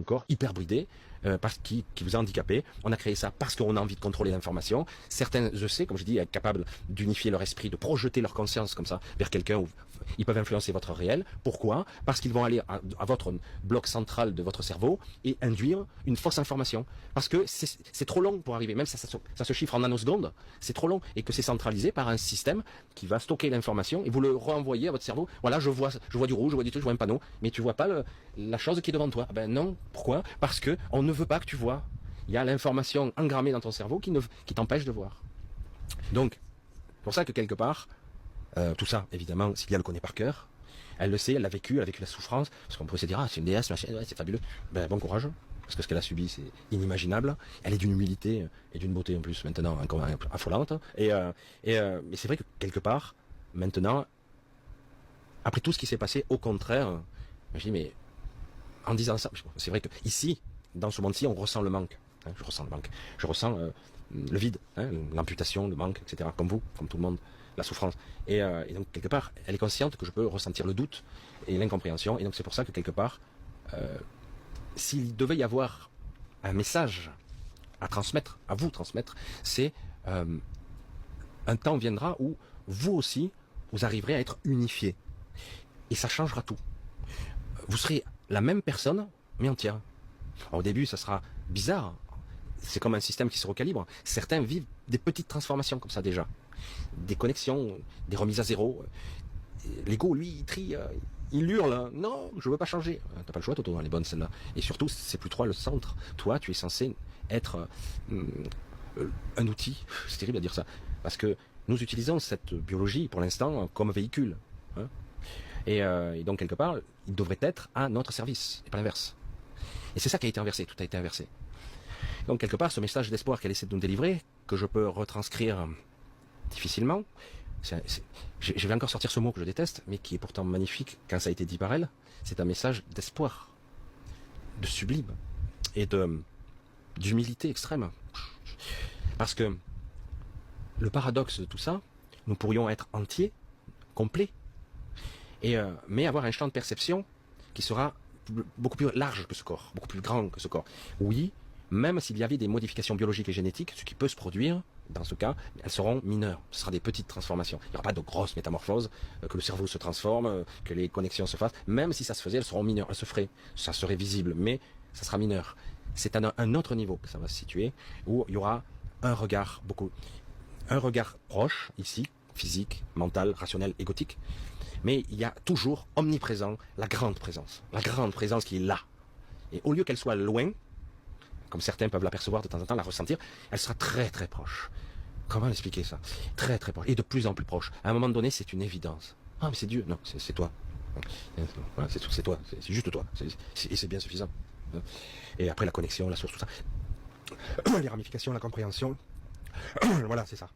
corps hyper bridé, qui vous a handicapé. On a créé ça parce qu'on a envie de contrôler l'information. Certains, je sais, comme je dis, être capables d'unifier leur esprit, de projeter leur conscience comme ça vers quelqu'un où ils peuvent influencer votre réel. Pourquoi? Parce qu'ils vont aller à votre bloc central de votre cerveau et induire une fausse information. Parce que c'est trop long pour arriver, même ça se chiffre en nanosecondes, c'est trop long, et que c'est centralisé par un système qui va stocker l'information et vous le renvoyer à votre cerveau. Voilà, je vois du rouge, je vois du truc, je vois un panneau, mais tu vois pas la chose qui est devant toi. Ah ben non, pourquoi? Parce que on ne veut pas que tu vois. Il y a l'information engrammée dans ton cerveau qui t'empêche de voir. Donc, c'est pour ça que quelque part, tout ça, évidemment, Sylvia le connaît par cœur. Elle le sait, elle l'a vécu, elle a vécu la souffrance. Parce qu'on pourrait se dire, ah, c'est une déesse, machin, ouais, c'est fabuleux. Ben, bon courage. Parce que ce qu'elle a subi, c'est inimaginable. Elle est d'une humilité et d'une beauté en plus, maintenant, encore affolante. Mais c'est vrai que quelque part, maintenant, après tout ce qui s'est passé, au contraire, je dis, mais en disant ça, c'est vrai que ici, dans ce monde-ci, on ressent le manque. Hein, je ressens le manque. Je ressens le vide, hein, l'amputation, le manque, etc. Comme vous, comme tout le monde, la souffrance. Et donc, quelque part, elle est consciente que je peux ressentir le doute et l'incompréhension. Et donc, c'est pour ça que quelque part, s'il devait y avoir un message à transmettre, à vous transmettre, c'est un temps viendra où vous aussi, vous arriverez à être unifiés. Et ça changera tout. Vous serez la même personne, mais entière. Alors, au début, ça sera bizarre. C'est comme un système qui se recalibre. Certains vivent des petites transformations comme ça déjà. Des connexions, des remises à zéro. L'ego, lui, il trie, il hurle. Non, je veux pas changer. T'as pas le choix, Toto, elle est bonne celle-là. Et surtout, c'est plus toi le centre. Toi, tu es censé être un outil. C'est terrible à dire ça. Parce que nous utilisons cette biologie, pour l'instant, comme véhicule. Hein. Et donc, quelque part, il devrait être à notre service, et pas l'inverse. Et c'est ça qui a été inversé, tout a été inversé. Donc, quelque part, ce message d'espoir qu'elle essaie de nous délivrer, que je peux retranscrire difficilement, je vais encore sortir ce mot que je déteste, mais qui est pourtant magnifique quand ça a été dit par elle, c'est un message d'espoir, de sublime, et d'humilité extrême. Parce que le paradoxe de tout ça, nous pourrions être entiers, complets, mais avoir un champ de perception qui sera beaucoup plus large que ce corps, beaucoup plus grand que ce corps. Oui, même s'il y avait des modifications biologiques et génétiques, ce qui peut se produire, dans ce cas, elles seront mineures. Ce sera des petites transformations. Il n'y aura pas de grosses métamorphoses, que le cerveau se transforme, que les connexions se fassent. Même si ça se faisait, elles seront mineures. Elles se feraient. Ça serait visible, mais ça sera mineur. C'est à un autre niveau que ça va se situer, où il y aura un regard proche, ici, physique, mental, rationnel, égotique. Mais il y a toujours omniprésent la grande présence qui est là. Et au lieu qu'elle soit loin, comme certains peuvent l'apercevoir de temps en temps, la ressentir, elle sera très très proche. Comment expliquer ça? Très très proche, et de plus en plus proche. À un moment donné, c'est une évidence. Ah, mais c'est Dieu. Non, c'est toi. Voilà, c'est toi, c'est juste toi. Et c'est bien suffisant. Et après, la connexion, la source, tout ça. Les ramifications, la compréhension. Voilà, c'est ça.